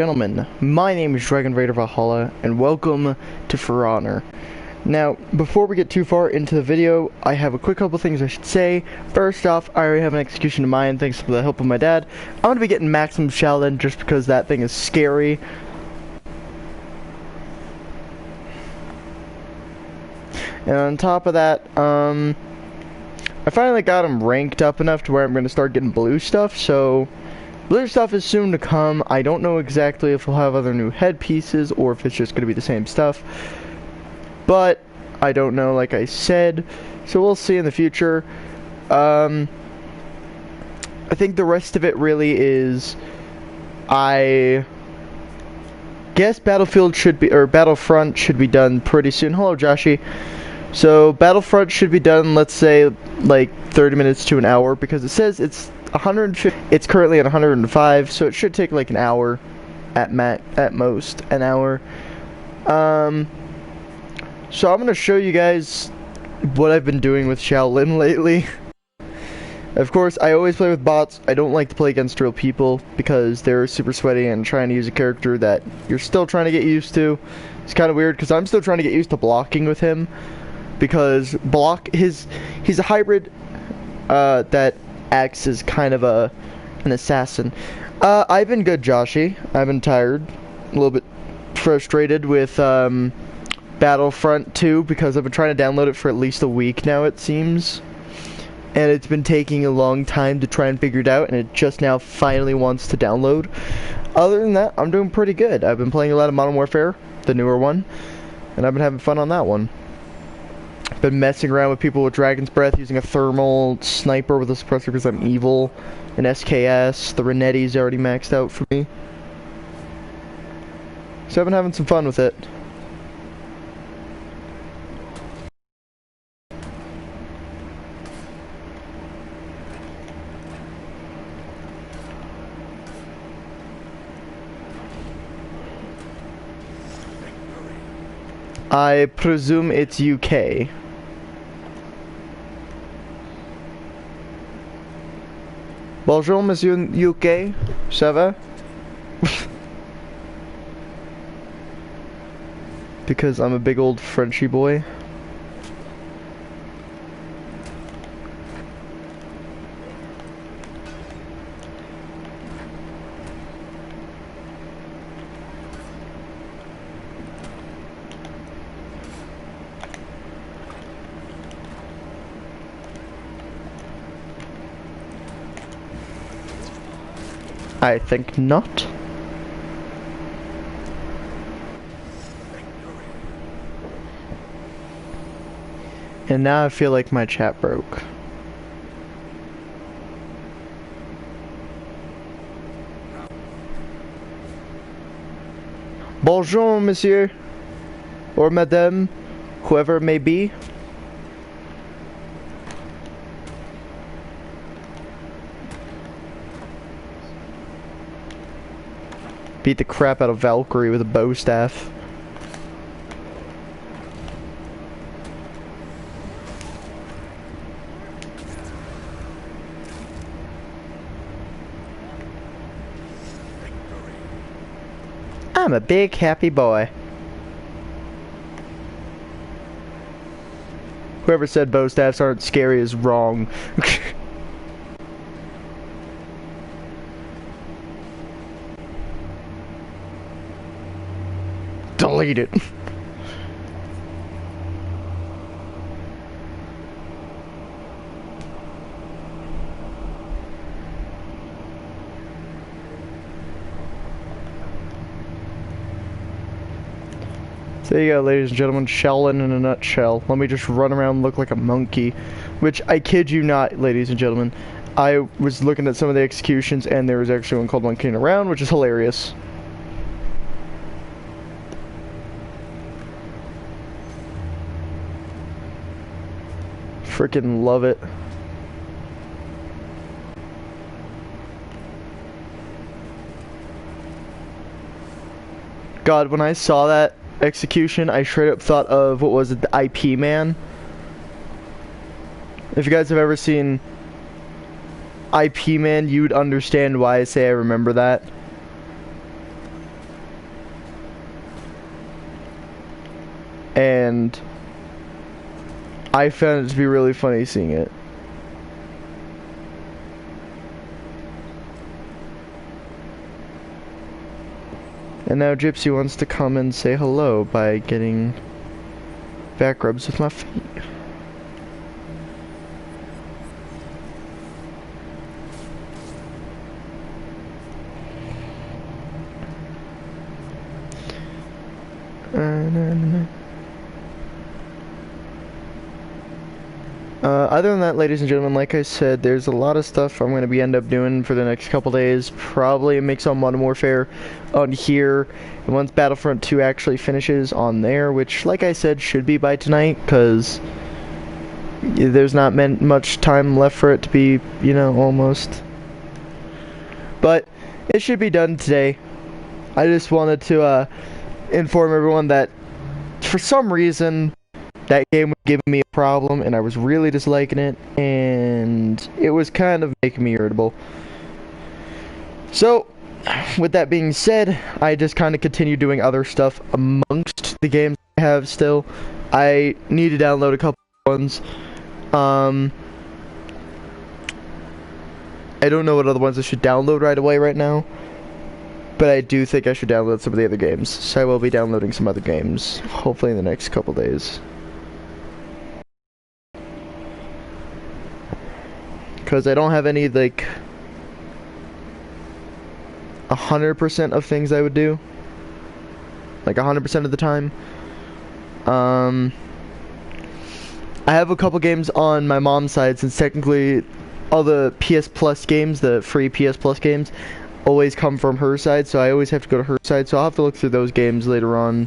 Gentlemen, my name is Dragon Raider Valhalla, and welcome to For Honor. Now, before we get too far into the video, I have a quick couple things I should say. First off, I already have an execution in mind thanks to the help of my dad. I'm going to be getting Maximum Shaolin just because that thing is scary. And on top of that, I finally got him ranked up enough to where I'm going to start getting blue stuff, so blue stuff is soon to come. I don't know exactly if we'll have other new headpieces or if it's just going to be the same stuff. But I don't know, like I said. So we'll see in the future. I think the rest of it really is, I guess Battlefront should be done pretty soon. Hello, Joshy. So Battlefront should be done, let's say, like 30 minutes to an hour, because it says it's 150. It's currently at 105, so it should take like an hour, at most an hour. So I'm gonna show you guys what I've been doing with Shaolin lately. Of course, I always play with bots. I don't like to play against real people because they're super sweaty and trying to use a character that you're still trying to get used to. It's kind of weird because I'm still trying to get used to blocking with him, because he's a hybrid that acts as kind of an assassin. I've been good, Joshy. I've been tired, a little bit frustrated with Battlefront 2 because I've been trying to download it for at least a week now, it seems. And it's been taking a long time to try and figure it out, and it just now finally wants to download. Other than that, I'm doing pretty good. I've been playing a lot of Modern Warfare, the newer one, and I've been having fun on that one. Been messing around with people with Dragon's Breath, using a thermal sniper with a suppressor because I'm evil, an SKS, the Renetti's already maxed out for me. So I've been having some fun with it. I presume it's UK. Bonjour, monsieur UK. Ça va? Because I'm a big old Frenchy boy. I think not. And now I feel like my chat broke. Bonjour, monsieur. Or madame. Whoever it may be. Beat the crap out of Valkyrie with a bow staff. I'm a big happy boy. Whoever said bow staffs aren't scary is wrong. Delete it. There you go, ladies and gentlemen, Shaolin in a nutshell. Let me just run around and look like a monkey. Which, I kid you not, ladies and gentlemen, I was looking at some of the executions and there was actually one called Monkeying Around, which is hilarious. Freaking love it. God, when I saw that execution, I straight up thought of, what was it, the IP Man? If you guys have ever seen IP Man, you'd understand why I say I remember that. and I found it to be really funny seeing it. And now Gypsy wants to come and say hello by getting back rubs with my feet. Other than that, ladies and gentlemen, like I said, there's a lot of stuff I'm going to end up doing for the next couple days. Probably a mix on Modern Warfare on here. And once Battlefront 2 actually finishes on there, which, like I said, should be by tonight, because there's not much time left for it to be, you know, almost. But it should be done today. I just wanted to inform everyone that for some reason that game was giving me a problem and I was really disliking it, and it was kind of making me irritable. So with that being said, I just kind of continue doing other stuff amongst the games I have still. I need to download a couple ones. I don't know what other ones I should download right away right now, but I do think I should download some of the other games. So I will be downloading some other games, hopefully in the next couple days. Because I don't have any, like, 100% of things I would do. Like, 100% of the time. I have a couple games on my mom's side, since technically all the PS Plus games, the free PS Plus games, always come from her side, so I always have to go to her side, so I'll have to look through those games later on.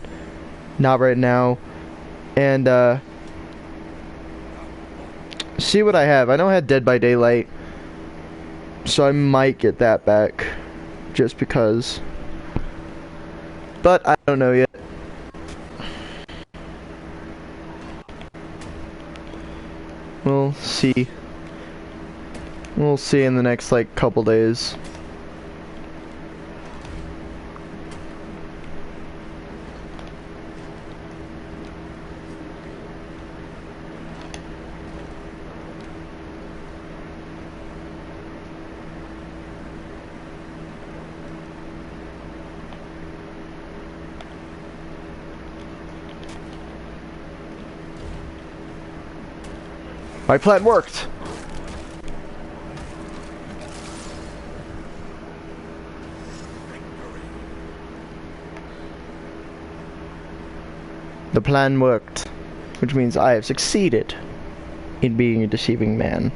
Not right now. And, see what I have. I know I had Dead by Daylight, so I might get that back, just because. But I don't know yet. We'll see. We'll see in the next, like, couple days. My plan worked! The plan worked, which means I have succeeded in being a deceiving man.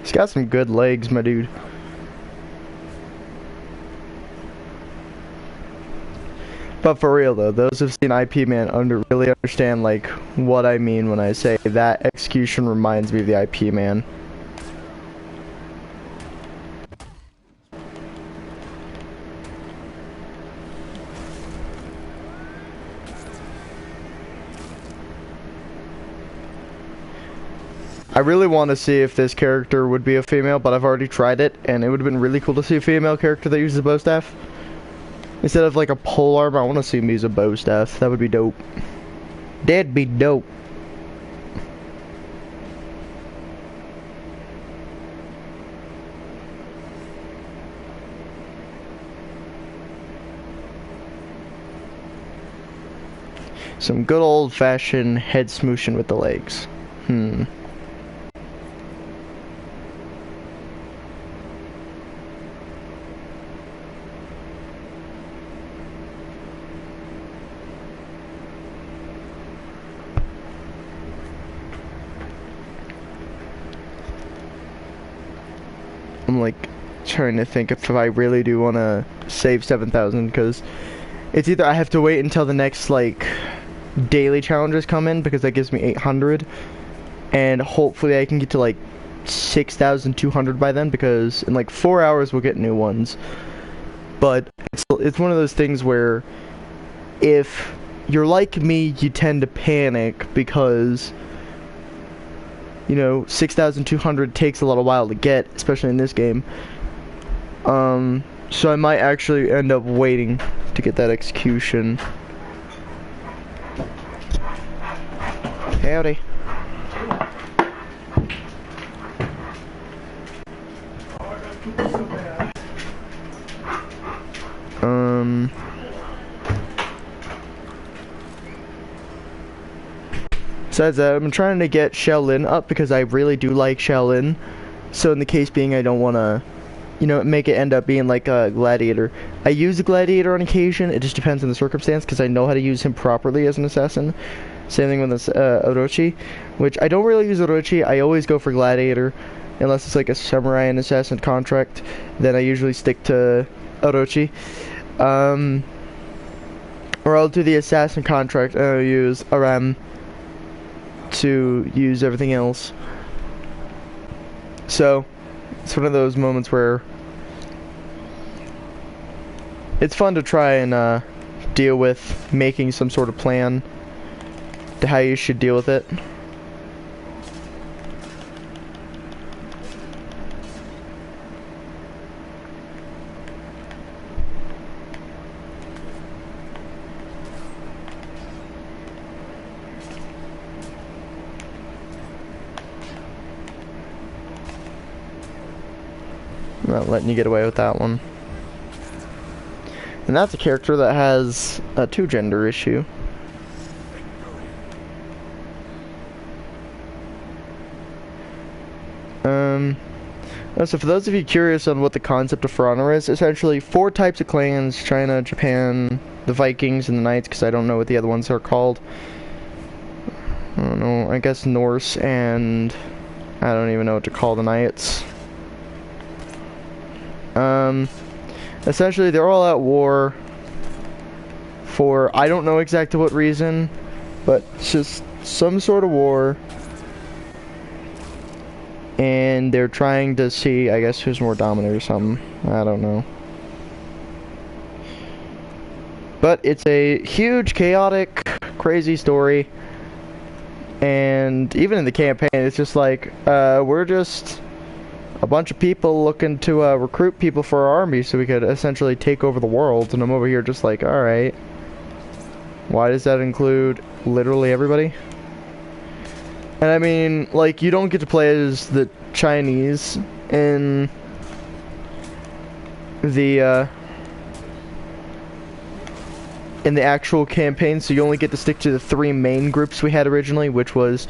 He's got some good legs, my dude. But for real though, those who've seen IP Man really understand like what I mean when I say that execution reminds me of the IP Man. I really want to see if this character would be a female, but I've already tried it, and it would have been really cool to see a female character that uses a bow staff. Instead of like a pole arm, I want to see him use a bow staff. That would be dope. That'd be dope. Some good old-fashioned head smooshing with the legs. I'm like trying to think if I really do want to save 7,000, because it's either I have to wait until the next like daily challenges come in, because that gives me 800, and hopefully I can get to like 6,200 by then, because in like 4 hours we'll get new ones. But it's one of those things where if you're like me, you tend to panic because, you know, 6,200 takes a little while to get, especially in this game. So I might actually end up waiting to get that execution. Howdy. Besides that, I'm trying to get Shaolin up because I really do like Shaolin. So in the case being, I don't want to, you know, make it end up being like a gladiator. I use a gladiator on occasion. It just depends on the circumstance, because I know how to use him properly as an assassin. Same thing with this Orochi, which I don't really use Orochi. I always go for gladiator, unless it's like a samurai and assassin contract. Then I usually stick to Orochi. Or I'll do the assassin contract and I'll use Aram to use everything else. So it's one of those moments where it's fun to try and deal with making some sort of plan to how you should deal with it. I'm not letting you get away with that one. And that's a character that has a two-gender issue. So for those of you curious on what the concept of For Honor is, essentially 4 types of clans: China, Japan, the Vikings, and the Knights, because I don't know what the other ones are called. I don't know, I guess Norse, and I don't even know what to call the Knights. Essentially they're all at war for, I don't know exactly what reason, but it's just some sort of war. And they're trying to see, I guess, who's more dominant or something. I don't know. But it's a huge, chaotic, crazy story. And even in the campaign, it's just like, we're just a bunch of people looking to recruit people for our army so we could essentially take over the world. And I'm over here just like, alright. Why does that include literally everybody? And I mean, like, you don't get to play as the Chinese in the actual campaign, so you only get to stick to the 3 main groups we had originally, which was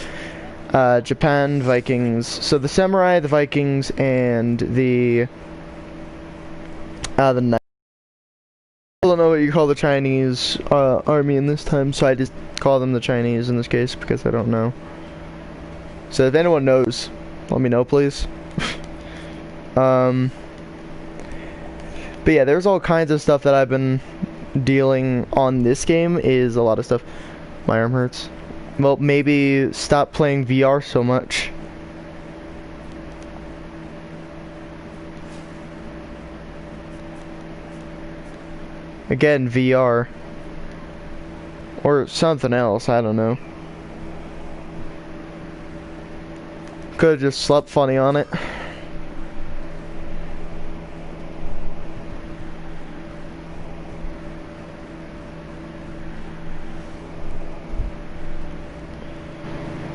Japan, Vikings, so the Samurai, the Vikings, and the Knights. I don't know what you call the Chinese army in this time, so I just call them the Chinese in this case, because I don't know. So if anyone knows, let me know, please. But yeah, there's all kinds of stuff that I've been dealing on this game. Is a lot of stuff. My arm hurts. Well, maybe stop playing VR so much. Again, VR. Or something else, I don't know. Could've just slept funny on it.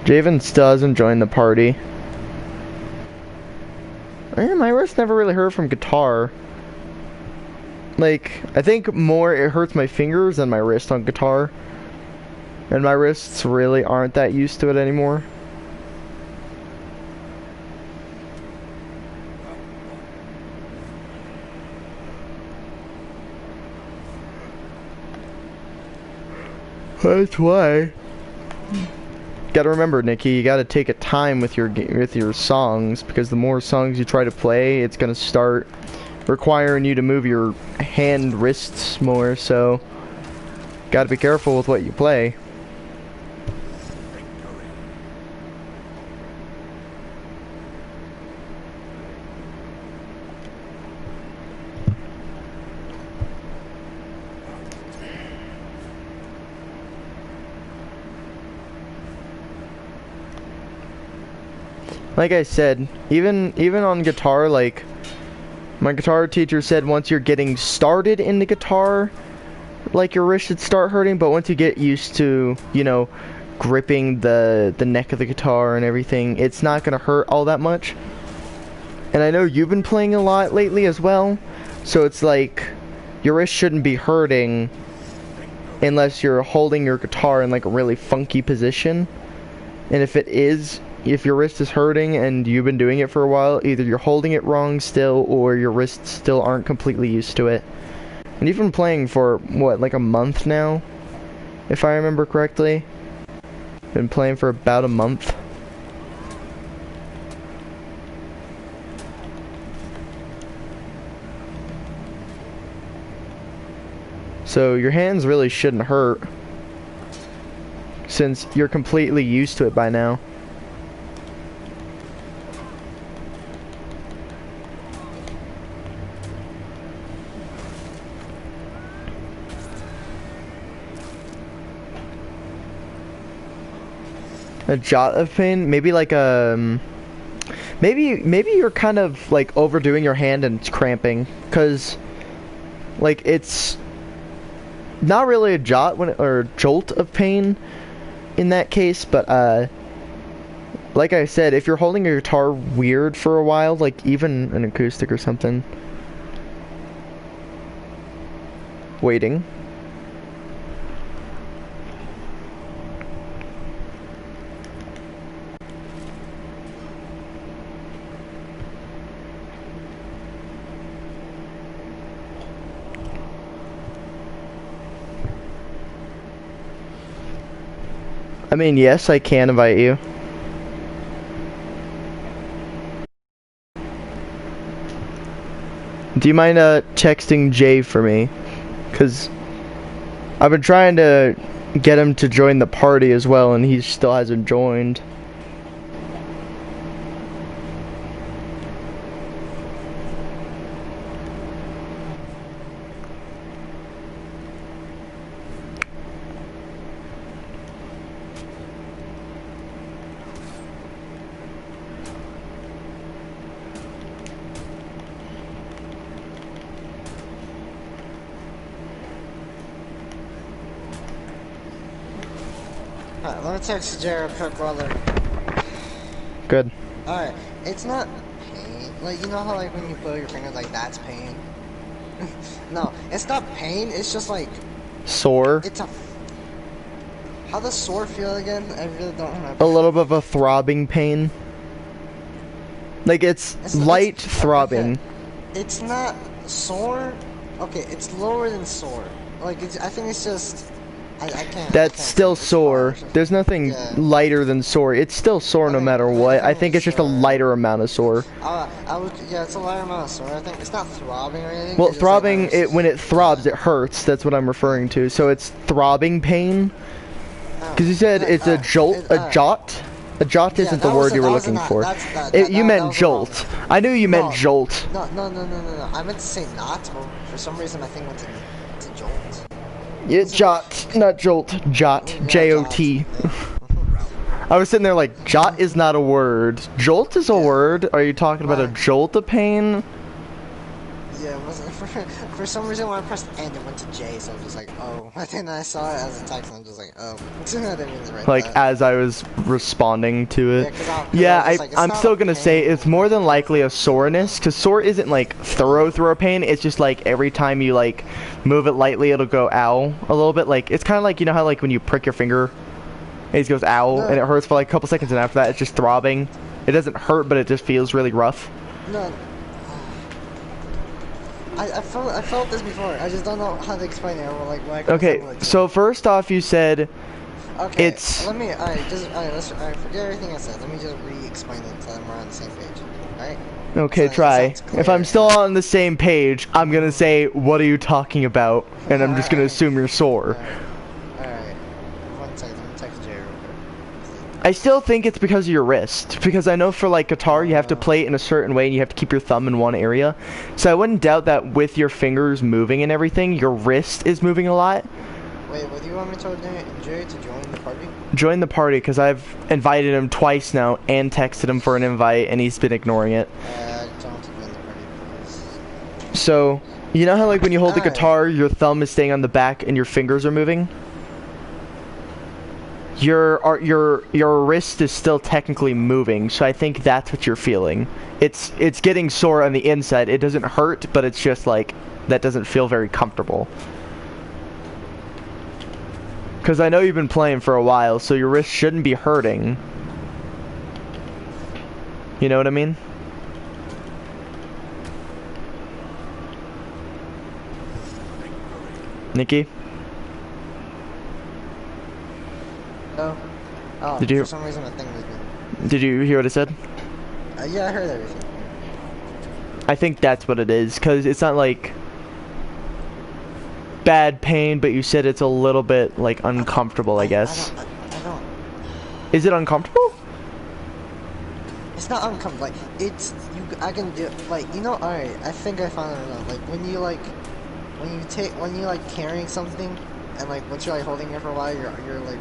Javen still hasn't joined the party. My wrist never really hurt from guitar. Like, I think more it hurts my fingers than my wrist on guitar. And my wrists really aren't that used to it anymore. That's why. gotta remember, Nikki, you gotta take a time with your songs, because the more songs you try to play, it's gonna start requiring you to move your hand wrists more, so gotta be careful with what you play. Like I said, even on guitar, like, my guitar teacher said once you're getting started in the guitar, like, your wrist should start hurting, but once you get used to, you know, gripping the neck of the guitar and everything, it's not gonna hurt all that much. And I know you've been playing a lot lately as well, so it's like, your wrist shouldn't be hurting unless you're holding your guitar in, like, a really funky position. And if your wrist is hurting and you've been doing it for a while, either you're holding it wrong still, or your wrists still aren't completely used to it. And you've been playing for, what, like a month now? If I remember correctly. Been playing for about a month. So your hands really shouldn't hurt, since you're completely used to it by now. A jot of pain? Maybe like maybe you're kind of like overdoing your hand and it's cramping, cause like it's not really a jot or jolt of pain in that case, but like I said, if you're holding your guitar weird for a while, like even an acoustic or something, waiting. I mean, yes, I can invite you. Do you mind texting Jay for me? Because I've been trying to get him to join the party as well, and he still hasn't joined. Alright, let me text Jared quick, brother. Good. Alright, it's not pain. Like, you know how, like, when you put your fingers, like, that's pain? No, it's not pain, it's just, like... Sore? It's a... How does sore feel again? I really don't remember. A little bit of a throbbing pain. Like, it's light throbbing. It's not sore. Okay, it's lower than sore. Like, I think it's just... I can't. That's still sore. There's nothing lighter than sore. It's still sore no matter what. I think it's just a lighter amount of sore. Yeah, it's a lighter amount of sore. I think it's not throbbing or anything. Well, throbbing, when it throbs, it hurts. That's what I'm referring to. So it's throbbing pain. Because you said it's a jolt, a jot. A jot isn't the word you were looking for. You meant jolt. I knew you meant jolt. No. I meant to say not, but for some reason my thing went to jolt. Yeah, jot, not jolt. Jot. J-O-T. I was sitting there like, jot is not a word. Jolt is a word. Are you talking about a jolt of pain? Yeah, it wasn't. For some reason when I pressed end, it went to J, so I was just like, oh. And then I saw it as a text, and I'm just like, oh. I didn't mean to write like, that. as I was responding to it. Yeah, I'm still gonna say it's more than likely a soreness, because sore isn't like thorough pain. It's just like every time you like move it lightly, it'll go ow a little bit. Like, it's kind of like, you know how like when you prick your finger, it just goes ow, and it hurts for like a couple seconds, and after that it's just throbbing. It doesn't hurt, but it just feels really rough. No. I felt this before. I just don't know how to explain it. Or like, okay, so first off, you said Okay. It's Let me. Alright. Forget everything I said. Let me just re-explain it so that we're on the same page. Alright. okay. So it Try. sounds If clear. I'm still on the same page, I'm gonna say, "What are you talking about?" And I'm just gonna assume you're sore. Alright. 1 second. Let me text Jay real quick. I still think it's because of your wrist, because I know for like guitar you have to play it in a certain way and you have to keep your thumb in one area. So I wouldn't doubt that with your fingers moving and everything, your wrist is moving a lot. Wait, what do you want me to tell Jay to join the party? Join the party, because I've invited him twice now and texted him for an invite and he's been ignoring it. Tell him to join the party, please. So, you know how like when you hold the Alright. guitar, your thumb is staying on the back and your fingers are moving? Your wrist is still technically moving, so I think that's what you're feeling. It's getting sore on the inside. It doesn't hurt, but it's just like that doesn't feel very comfortable. Because I know you've been playing for a while, so your wrist shouldn't be hurting. You know what I mean? Nikki? No. Oh, Did you- for some reason the thing was been... Did you hear what I said? Yeah, I heard everything. I think that's what it is, because it's not like bad pain, but you said it's a little bit like uncomfortable, I guess. I don't... Is it uncomfortable? It's not uncomfortable. Like, it's... I can do... Like, you know, alright, I think I found it out. Like, when you carrying something, and like, once you're like holding it for a while, you're like...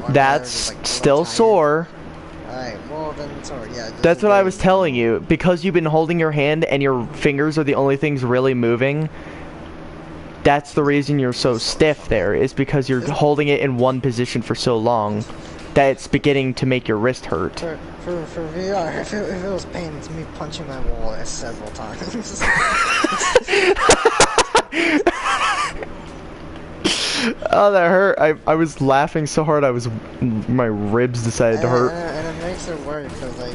That's like, still sore. Alright, well then, sorry, yeah. That's what I was telling you. Because you've been holding your hand and your fingers are the only things really moving, that's the reason you're so stiff there, is because you're holding it in one position for so long that it's beginning to make your wrist hurt. For VR, if it was pain, it's me punching my wall several times. Oh, that hurt. I was laughing so hard my ribs decided to hurt. And it makes it worse, because like,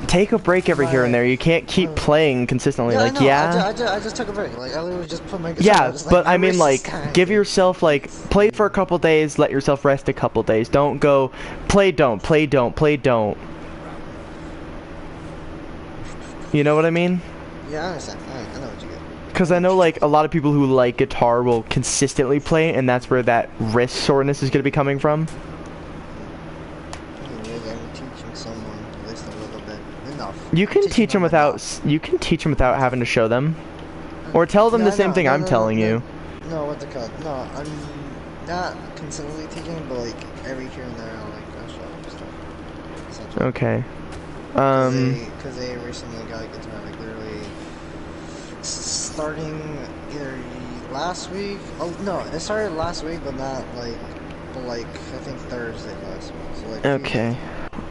Take a break every here and there. You can't keep playing consistently. yeah, Like, I know, yeah. I just took a break. Like, I literally just put my guitar Yeah, just, but my I mean, wrist like, kinda- give yourself, like, play for a couple days, let yourself rest a couple days. Don't go, play, don't, play, don't, play, don't. You know what I mean? Yeah, I understand. I know what you get. Because I know, like, a lot of people who like guitar will consistently play, and that's where that wrist soreness is going to be coming from. Anyways, I'm teaching someone at least a little bit. Enough. You can teach them enough. without having to show them. Or tell them No, the same no, thing no, I'm no, telling no, you. No, what's it called? No, I'm not consistently teaching, but like every here and there, I'll show them stuff. Essentially. Okay. Because they recently got a guitar, like literally starting either last week. Oh no, it started last week, but not like, I think Thursday last week. So like. Okay.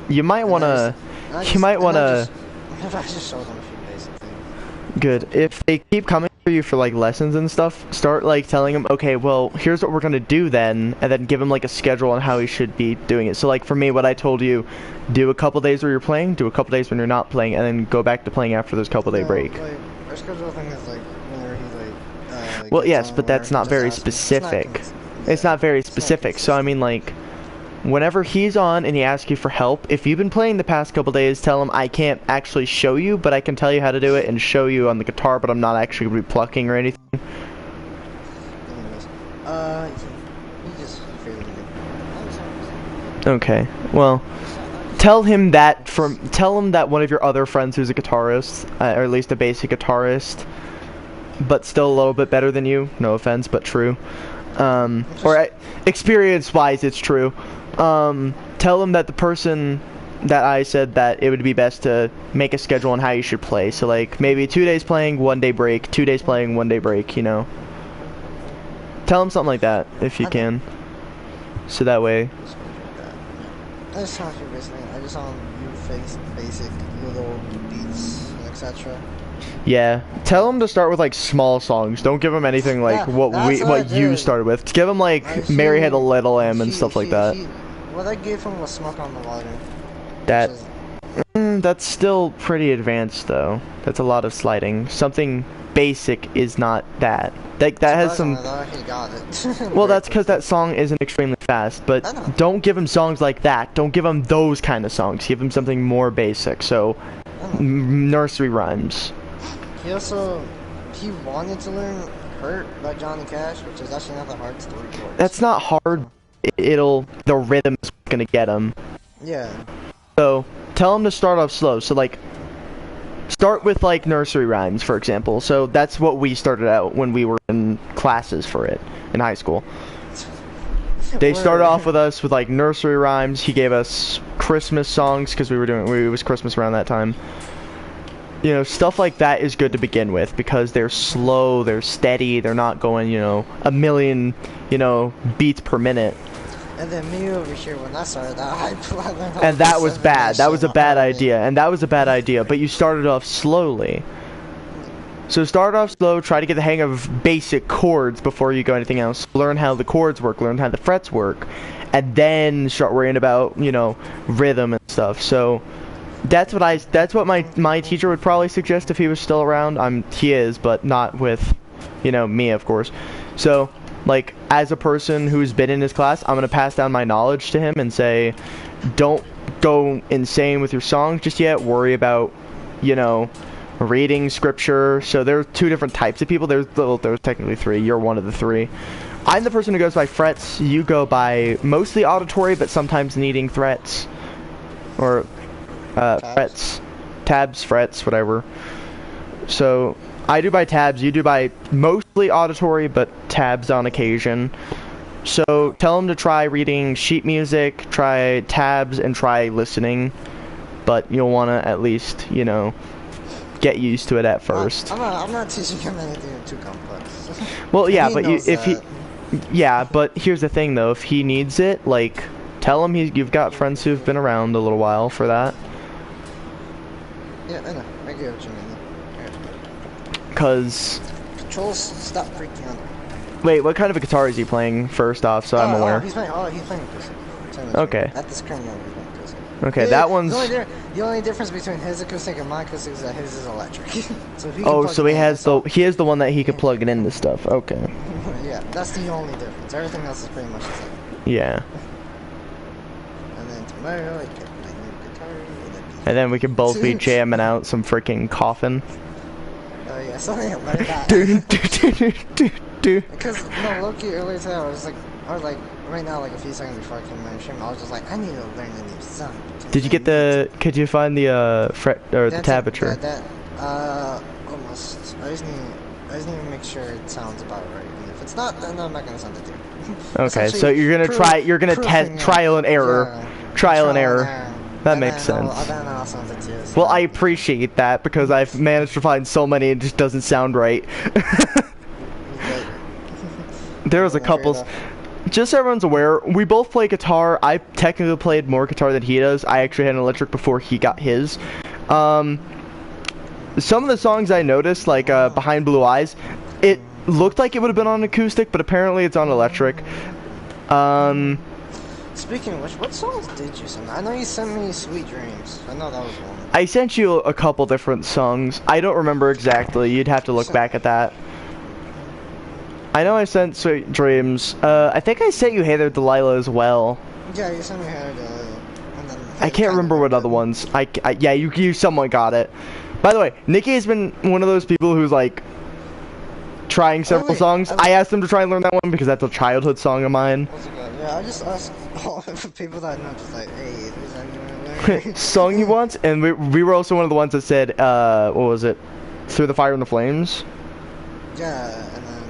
You might wanna. I just showed them a few basic things. Good. If they keep coming for you for like lessons and stuff, start like telling them, okay, well, here's what we're gonna do then, and then give them like a schedule on how he should be doing it. So like for me, what I told you, do a couple days where you're playing, do a couple days when you're not playing, and then go back to playing after those couple day break. Like, our schedule thing is like whenever he like. Well, gets yes, on but that's work, not just very ask me. specific. Yeah, It's not very it's not specific. So I consistent. mean, like, whenever he's on and he asks you for help, if you've been playing the past couple days, tell him I can't actually show you, but I can tell you how to do it and show you on the guitar, but I'm not actually gonna be plucking or anything. Anyways, he just figured it out. Okay. Well, tell him that one of your other friends who's a guitarist, or at least a basic guitarist, but still a little bit better than you. No offense, but true. Experience-wise, it's true. Tell him that the person that I said that it would be best to make a schedule on how you should play. So like maybe 2 days playing, 1 day break, 2 days playing, 1 day break, you know. Tell him something like that if you can. So that way. I just saw a few basic things. I just saw you face basic little beats, etc. Yeah. Tell him to start with like small songs. Don't give him anything like Yeah, what that's what I you did. started with. Give him like Mary Had a Little Lamb and stuff like that. What I gave him was Smoke on the Water. That which is- that's still pretty advanced though. That's a lot of sliding. Something basic is not that. That has some. He got it. Well, that's because that song isn't extremely fast. But don't give him songs like that. Don't give him those kind of songs. Give him something more basic. So, nursery rhymes. He wanted to learn "Hurt" by Johnny Cash, which is actually not that hard to record. That's not hard. The rhythm is gonna get him. Yeah. So tell him to start off slow. So like. Start with like nursery rhymes, for example. So that's what we started out when we were in classes for it in high school. They started off with us with like nursery rhymes. He gave us Christmas songs because it was Christmas around that time. You know, stuff like that is good to begin with because they're slow, they're steady, they're not going, you know, a million, you know, beats per minute. And then me over here, when I started out, I learned and that was bad. That was a bad idea. And that was a bad idea. But you started off slowly. So start off slow. Try to get the hang of basic chords before you go anything else. Learn how the chords work. Learn how the frets work. And then start worrying about, you know, rhythm and stuff. So that's what my teacher would probably suggest if he was still around. He is, but not with, you know, me, of course. So. Like, as a person who's been in his class, I'm going to pass down my knowledge to him and say, don't go insane with your songs just yet. Worry about, you know, reading scripture. So there's two different types of people. There's technically three. You're one of the three. I'm the person who goes by frets. You go by mostly auditory, but sometimes needing threats. Or, frets. Tabs, frets, whatever. So... I do by tabs, you do by mostly auditory, but tabs on occasion. So tell them to try reading sheet music, try tabs, and try listening. But you'll want to at least, you know, get used to it at first. I'm not teaching him anything too complex. Well, yeah, but but here's the thing though, if he needs it, like, tell him you've got friends who've been around a little while for that. Yeah, I know. I get what you mean. Cause controls, stop freaking out. Wait, what kind of a guitar is he playing first off, so I'm aware? He's playing acoustic. Okay. At this current moment, he's playing acoustic. Okay, that one's... The only difference between his acoustic and my acoustic is that his is electric. So he has the one that he could plug it into stuff. Okay. Yeah, that's the only difference. Everything else is pretty much the same. Yeah. And then tomorrow I get my new guitar. And then we can both be jamming out some freaking Coffin. Oh yeah, something like that. Because no, Loki earlier today, I was like right now, like a few seconds before I came on stream, I was just like, I need to learn a new song. Could you find the fret or the tablature? Almost. I just need to make sure it sounds about right. And if it's not, then I'm not gonna send it to you. Okay, so you're gonna test trial and error. Yeah, trial and error. That makes sense. Well, I appreciate that because I've managed to find so many it just doesn't sound right. There was a couple. Just so everyone's aware, we both play guitar. I technically played more guitar than he does. I actually had an electric before he got his. Some of the songs I noticed, like Behind Blue Eyes, it looked like it would have been on acoustic, but apparently it's on electric. Speaking of which, what songs did you send? I know you sent me Sweet Dreams. I know that was one. I sent you a couple different songs. I don't remember exactly. You'd have to look back at that. I know I sent Sweet Dreams. I think I sent you Hey There Delilah as well. Yeah, you sent me Hey There Delilah. And then I can't remember what other ones. Yeah, you somewhat got it. By the way, Nikki has been one of those people who's like trying several songs. I asked him to try and learn that one because that's a childhood song of mine. Yeah, I just asked all the people that I know, just like, hey, is anyone learning? Song you want? And we were also one of the ones that said, what was it? Through the Fire and the Flames? Yeah, and then...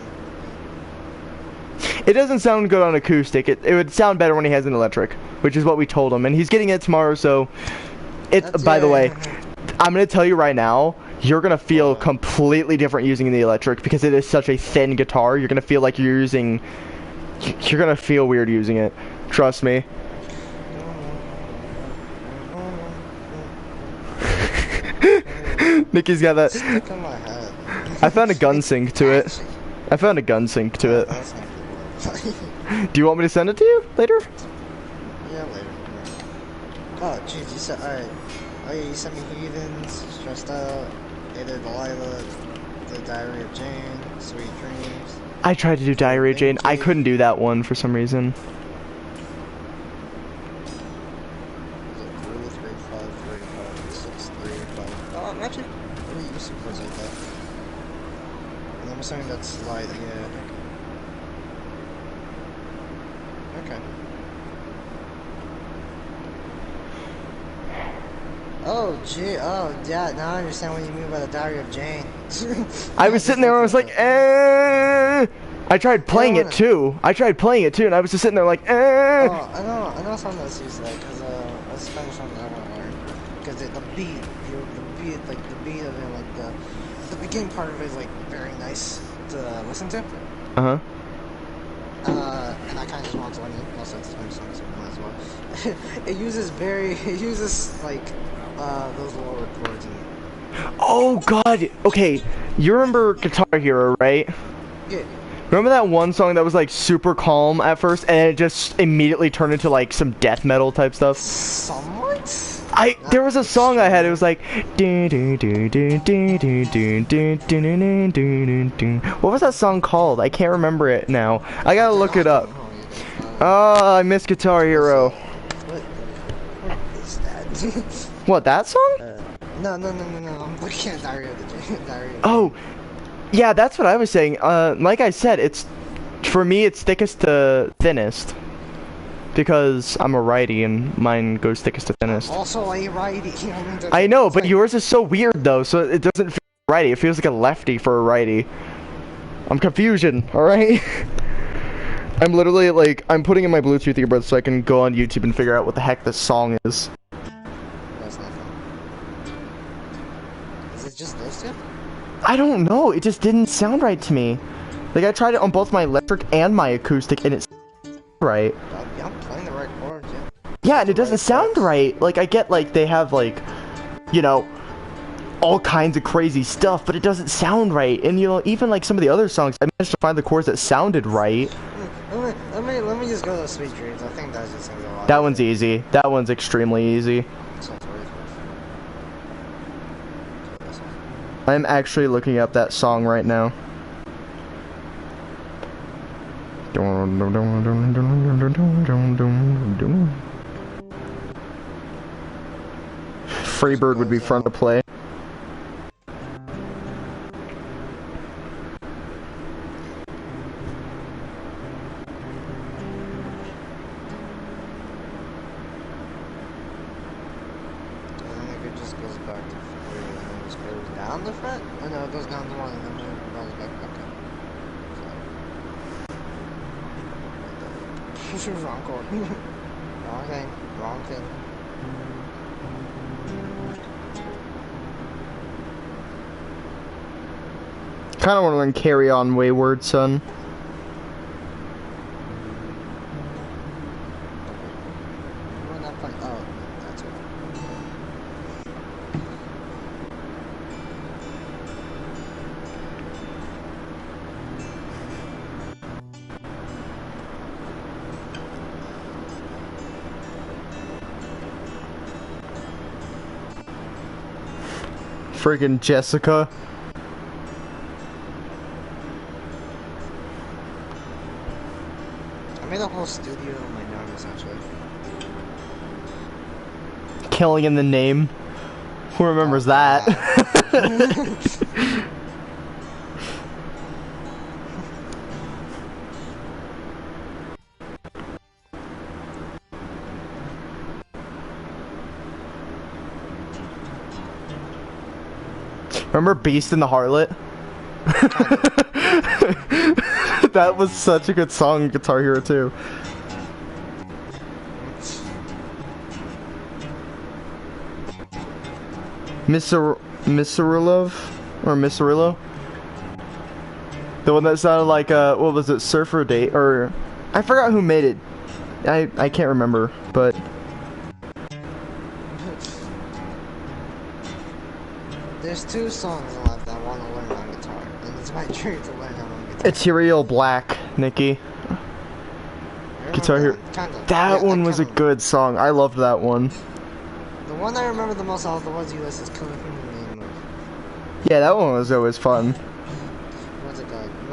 It doesn't sound good on acoustic. It would sound better when he has an electric, which is what we told him. And he's getting it tomorrow, so... By the way, I'm going to tell you right now, you're going to feel completely different using the electric because it is such a thin guitar. You're going to feel like you're using... You're going to feel weird using it. Trust me. Nikki's got that. I found a gun sync to it. Do you want me to send it to you later? Yeah, later. Oh, jeez, you said, alright. Oh yeah, you sent me Heathens, Stressed Out, Hey There Delilah. The Diary of Jane, Sweet Dreams. I tried to do Diary of Jane. I couldn't do that one for some reason. Oh, actually, we used to present that. And I'm assuming that's slide, yeah. Okay. Oh, gee, oh, yeah, now I understand what you mean by the Diary of Jane. I was sitting there and I was like, eh. I tried playing it too. I tried playing it too, and I was just sitting there like, eh. Oh, I know something that's used that, because, that's kind of something I want to learn. Because the beat, the beat, like, the beat of it, like, the beginning part of it is, like, very nice to listen to. Uh-huh. And I kind of just want to learn it. Also, it's my song, so might as well. It uses, like, those lower chords in it. Oh, God. Okay, you remember Guitar Hero, right? Yeah. Remember that one song that was like super calm at first and it just immediately turned into like some death metal type stuff? Somewhat? There was a song I had, it was like what was that song called? I can't remember it now. I gotta look it up. Oh, I miss Guitar Hero. What is that? What, that song? No. I'm looking at Diary of the Diary of Oh, yeah, that's what I was saying. Like I said, it's for me, it's thickest to thinnest because I'm a righty and mine goes thickest to thinnest. Also a righty. I know, but yours is so weird though, so it doesn't feel righty. It feels like a lefty for a righty. I'm confusion, all right? I'm literally like, I'm putting in my Bluetooth earbuds so I can go on YouTube and figure out what the heck this song is. That's not fun. Is it just those two? I don't know, it just didn't sound right to me. Like, I tried it on both my electric and my acoustic, and it's right. Yeah, I'm playing the right chords, yeah. Yeah, and it doesn't sound right. Like, I get, like, they have, like, you know, all kinds of crazy stuff, but it doesn't sound right. And, you know, even, like, some of the other songs, I managed to find the chords that sounded right. Let me just go to Sweet Dreams. I think that's just gonna go on. That one's easy. That one's extremely easy. I'm actually looking up that song right now. Freebird would be fun to play. Down the fret? Oh no, it goes down the one and then it rolls back. Okay. Wrong chord. Wrong thing. Wrong thing. Kinda wanna learn Carry On Wayward Son. We're not playing. Oh, that's it. Friggin' Jessica. I made a whole studio on my gnome essentially. Killing in the Name. Who remembers that? Remember Beast and the Harlot? That was such a good song in Guitar Hero 2. Misirlov? Or Missirillo? The one that sounded like, what was it, Surfer Date? Or, I forgot who made it. I can't remember, but... There's two songs left I want to learn on guitar, and it's my dream to learn them on guitar. Ethereal Black, Nikki. Guitar Hero. That one was a good song. I loved that one. The one I remember the most out of the ones you list is Killing Human Name. Yeah, that one was always fun.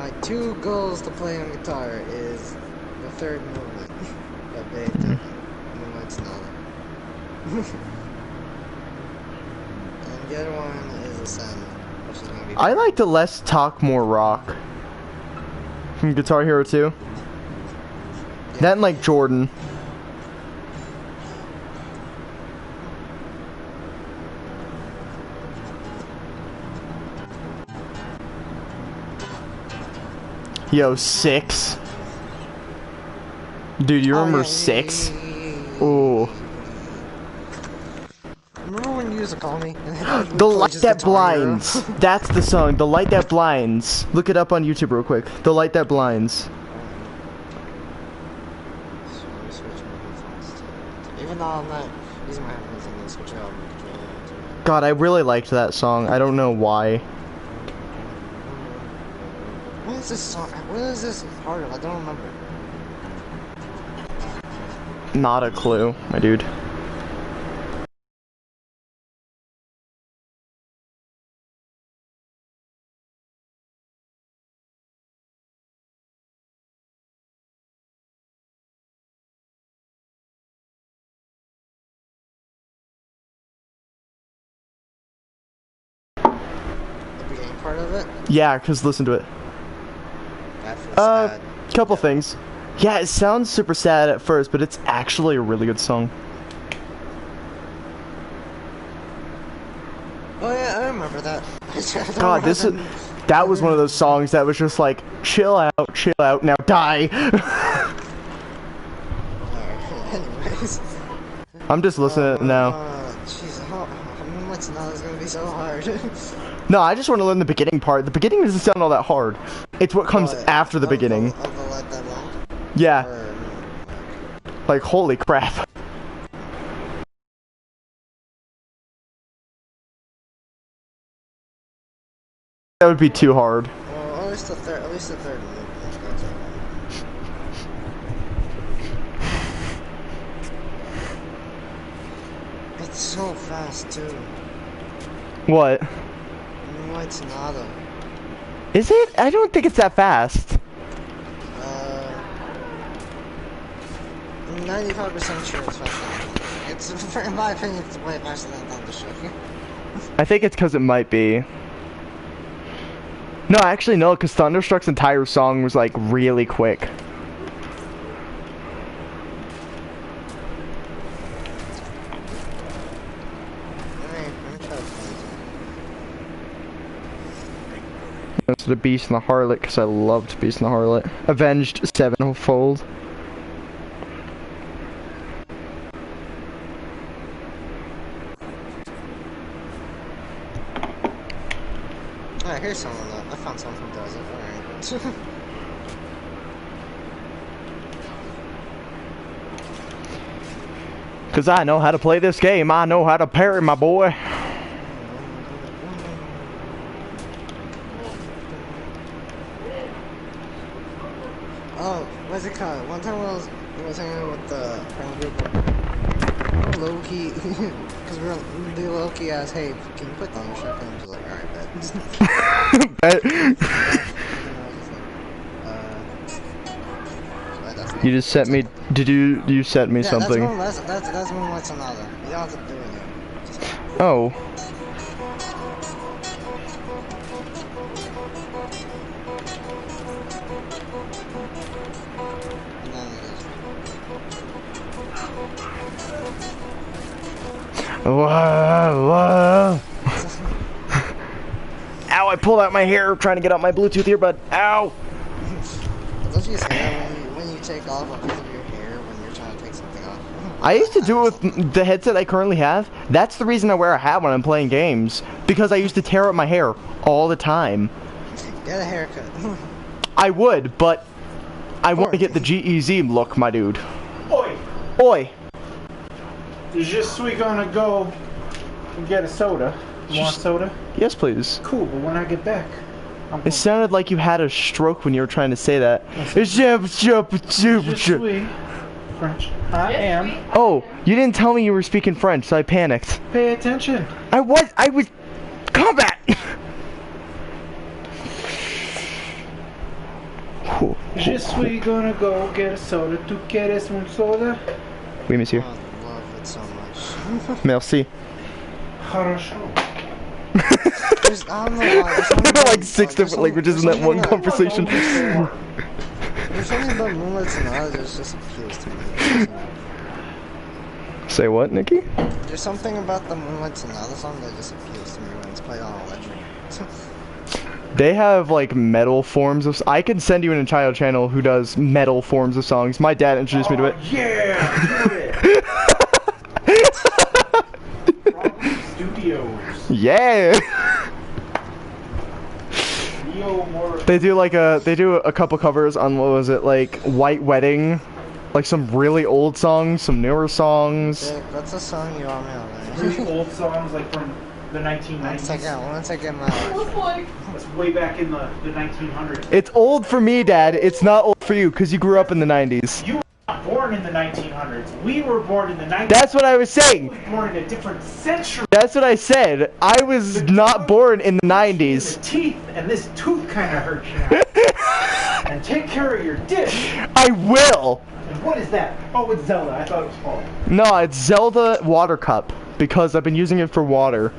my 2 goals to play on guitar is the third movement by Beethoven, Moonlight Sonata. And the other one is Ascend, which is gonna be. I like the Less Talk More Rock from Guitar Hero 2. Yeah. That and like Jordan. Yo, 6. Dude, you remember 6? Ooh. Remember when you used to call me? The Light That Blinds. That's the song. The Light That Blinds. Look it up on YouTube real quick. The Light That Blinds. Even though I'm not using my headphones, I'm gonna switch it out. God, I really liked that song. I don't know why. What is this song? What is this part of? I don't remember. Not a clue, my dude. The beginning part of it? Yeah, cause listen to it. That feels sad. Couple things. Yeah, it sounds super sad at first, but it's actually a really good song. Oh yeah, I remember that. God, that was one of those songs that was just like, chill out, now die. Anyways. I'm just listening to it now. Jeez, what's not gonna be so hard. No, I just want to learn the beginning part. The beginning doesn't sound all that hard. It's what comes after the beginning. Of the Let That Blind? Yeah. Or, Like, holy crap. That would be too hard. well, at least the third movement. That's all. It's so fast too. What? Moonlight Sonata. Is it? I don't think it's that fast. 95% sure it's faster. It's, in my opinion, it's way faster than Thunderstruck. I think it's because it might be. No, actually no, because Thunderstruck's entire song was like really quick. Let me try to find it. That's the Beast and the Harlot, because I loved Beast and the Harlot. Avenged Sevenfold. Alright, here's someone that I found someone who does it. Alright. Because I know how to play this game. I know how to parry, my boy. Oh, what's it called? One time I was hanging out with the friend group. Low-key, because we were do low-key as, hey, can you put Thunderstruck in? I was like, alright, bet. You just sent me. Did you sent me something? That's Moonlight Sonata. You don't have to do it. Just, Oh. and then it is. Whoa, whoa. Ow, I pulled out my hair trying to get out my Bluetooth earbud. Ow. Don't you say that when you take off a piece of your hair when you're trying to take something off? I used to do it with the headset I currently have. That's the reason I wear a hat when I'm playing games. Because I used to tear up my hair all the time. Get a haircut. I would, but I want to get the GEZ look, my dude. Oi! Oi. Is just we gonna go and get a soda? You want soda? Yes, please. Cool, but when I get back, I'm It sounded like you had a stroke when you were trying to say that. Je suis French. I am. Oh, you didn't tell me you were speaking French, so I panicked. Pay attention. I was combat. Je suis gonna go get a soda. ¿Tú quieres un soda? Oui, monsieur. I love it so much. Merci. Хорошо. There's, I don't know why. There's something Like about- 6 there's different some- languages in there's that one something conversation. There's something about Moonlight Sonata that just appeals to me. Say what, Nikki? There's something about the Moonlight Sonata song that just appeals to me when it's played on electric. They have like metal forms of. I can send you an entire channel who does metal forms of songs. My dad introduced me to it. Yeah, do it. Problem Studios. Yeah. Neo more. They do a couple covers on what was it like White Wedding, like some really old songs, some newer songs. Jake, what's a song you want me to Really learn? old songs like from the 1990s. Once I get my That's way back in the 1900s. It's old for me, Dad. It's not old for you because you grew up in the 90s. You were not born in the 1900s. We were born in the 90s. That's what I was saying. We were born in a different century. That's what I said. I was not born in the In 90s. the teeth, and this tooth kind of hurts you now. And take care of your dish. I will. And what is that? Oh, it's Zelda. I thought it was Paul. No, it's Zelda Water Cup because I've been using it for water.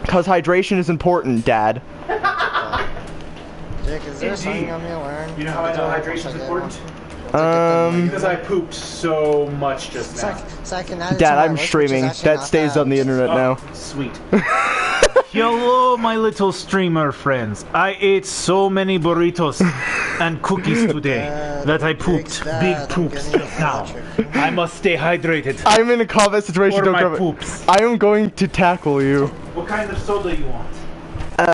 Because hydration is important, Dad. Jake, is there a song you Indeed. want me to learn? You know how I know hydration is important? Because I pooped so much just So now. I can add it to Dad, my I'm list, which is streaming. actually That not stays bad. on the internet now. Sweet. Hello, my little streamer friends. I ate so many burritos and cookies today that I pooped big I'm poops getting just now. electric. I must stay hydrated. I'm in a combat situation. Or Don't my grab it. poops. I am going to tackle you. What kind of soda you want?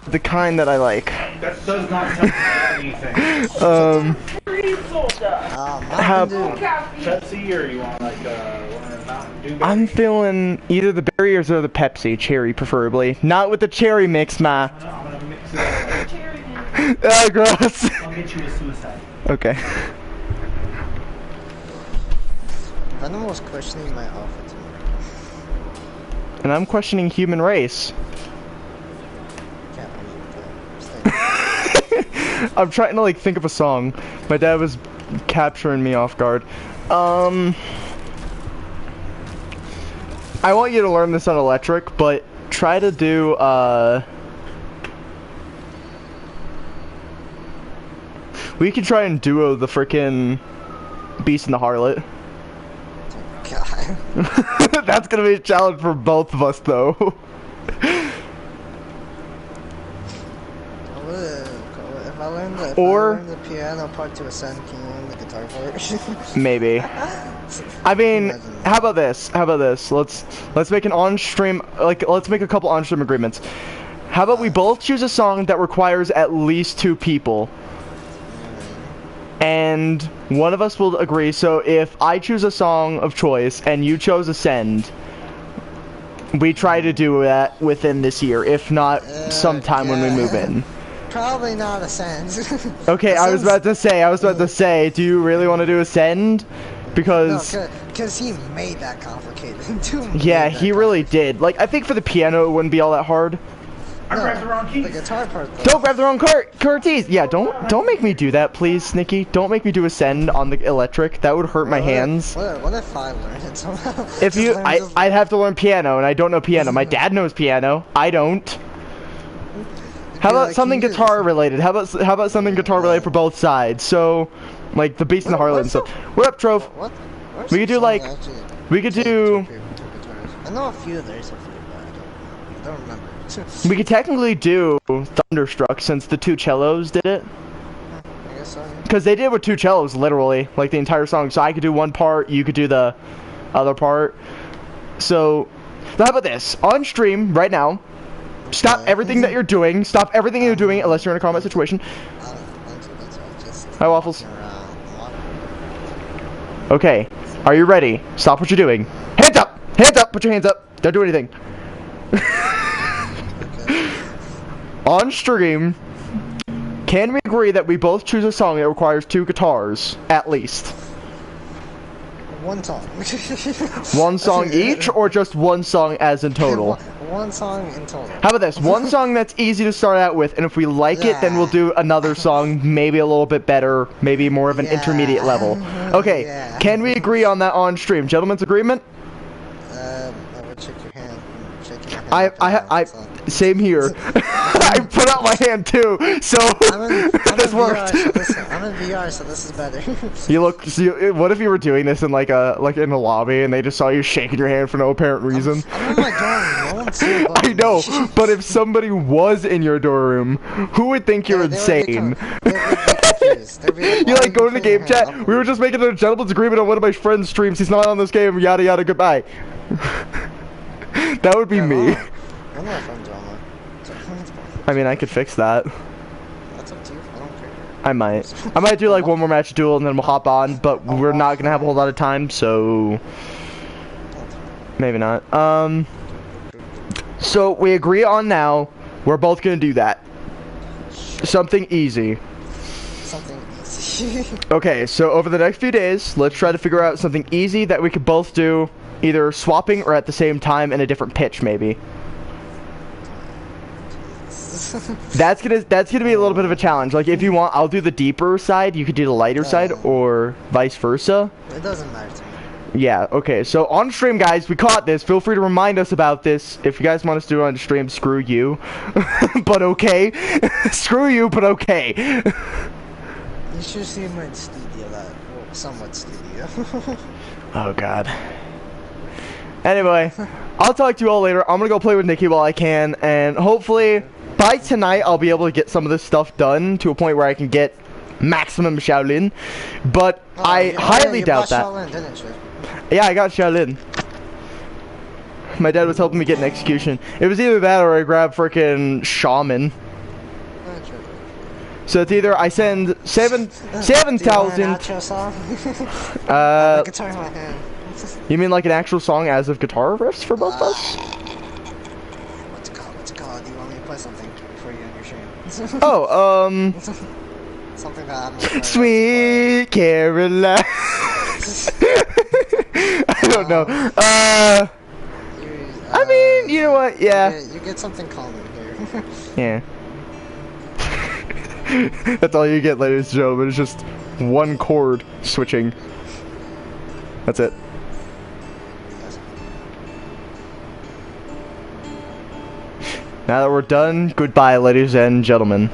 The kind that I like. That does not tell me anything. Have- Mountain Dew. Pepsi, or you want like one of the Mountain Dew? I'm feeling either the berries or the Pepsi, cherry preferably. Not with the cherry mix, ma. I'm gonna mix it up. Ah, gross. I'll get you a suicide. Okay. Venom was questioning my outfit tonight. And I'm questioning human race. Can't believe that. I'm trying to like think of a song. My dad was capturing me off guard. I want you to learn this on electric, but try to do we could try and duo the frickin' Beast and the Harlot. God. That's gonna be a challenge for both of us though. If I learn the, Or- I learn the piano part to ascend, can you learn the guitar part? Maybe. I mean, how about this? How about this? Let's make an on-stream, like, let's make a couple on-stream agreements. How about we both choose a song that requires at least 2 people, and one of us will agree. So if I choose a song of choice and you chose Ascend, we try to do that within this year. If not, sometime when we move in. Probably not Ascend. Okay, I was about to say, do you really want to do Ascend? Because because he made that complicated. yeah, he really did. Like, I think for the piano it wouldn't be all that hard. I grabbed the wrong key. The guitar part, though. Don't grab the wrong keys. Yeah, don't make me do that, please, Nikki. Don't make me do Ascend on the electric. That would hurt my hands. What if I learned it somehow? If Just you, learn I'd have to learn piano, and I don't know piano. My dad knows piano. I don't. How about like, something you just- guitar related? How about something guitar related for both sides? So, like the Beast and the Harlot and stuff. What up, Trove? What? Where's We could some do, like- songs that actually We could take do. two guitars? I know a few. There's a few, but I don't remember. We could technically do Thunderstruck since the 2 cellos did it. I guess so. Yeah. Because they did with 2 cellos, literally, like the entire song. So I could do one part, you could do the other part. So, how about this? On stream right now, stop everything that you're doing. Stop everything you're doing unless you're in a combat situation. That's just Hi, Waffles. around. Okay, are you ready? Stop what you're doing. Hands up! Hands up! Put your hands up! Don't do anything. On stream, can we agree that we both choose a song that requires 2 guitars, at least? One song. One song each, or just one song as in total? One song in total. How about this? One song that's easy to start out with, and if we like it, then we'll do another song, maybe a little bit better, maybe more of an intermediate level. Okay, Yeah. can we agree on that on stream? Gentlemen's agreement? I would shake your hand. Shake your hand. Same here. I put out my hand too, so this worked. I'm in VR, so this is better. You look. What if you were doing this in like in a lobby, and they just saw you shaking your hand for no apparent reason? I'm in my dorm. No one's here but I know, me. but if somebody was in your dorm room, who would think you're insane? They'd be confused. They'd be like, You "Why like are go to the putting your game hand chat. up?" We were just making a gentleman's agreement on one of my friend's streams. He's not on this game. Yada yada. Goodbye. That would be me. I'm not from drama. I mean, I could fix that. That's up to you. I don't care. I might do like one more match of duel and then we'll hop on. But we're not gonna have a whole lot of time, so maybe not. So we agree on now. We're both gonna do that. Something easy. Something easy. Okay, so over the next few days, let's try to figure out something easy that we could both do, either swapping or at the same time in a different pitch, maybe. That's gonna be a little bit of a challenge. Like if you want, I'll do the deeper side. You could do the lighter side, or vice versa. It doesn't matter to me. Yeah. Okay. So on stream, guys, we caught this. Feel free to remind us about this. If you guys want us to do it on stream, screw you. But okay. Screw you, but okay. You should see my studio, somewhat studio. Oh God. Anyway, I'll talk to you all later. I'm gonna go play with Nikki while I can, and hopefully by tonight I'll be able to get some of this stuff done to a point where I can get maximum Shaolin. But I highly doubt that. Shaolin, didn't you? Yeah, I got Shaolin. My dad was helping me get an execution. It was either that or I grabbed frickin' Shaman. So it's either I send 7,000. Outro song? Guitar in my hand. You mean like an actual song as of guitar riffs for both of us? What's it called? Do you want me to play something for you on your stream? Oh, Something that I'm not Sweet Caroline. I don't know. I mean, you know what? Yeah. You get something calming here. Yeah. That's all you get, ladies and gentlemen. It's just one chord switching. That's it. Now that we're done, goodbye, ladies and gentlemen.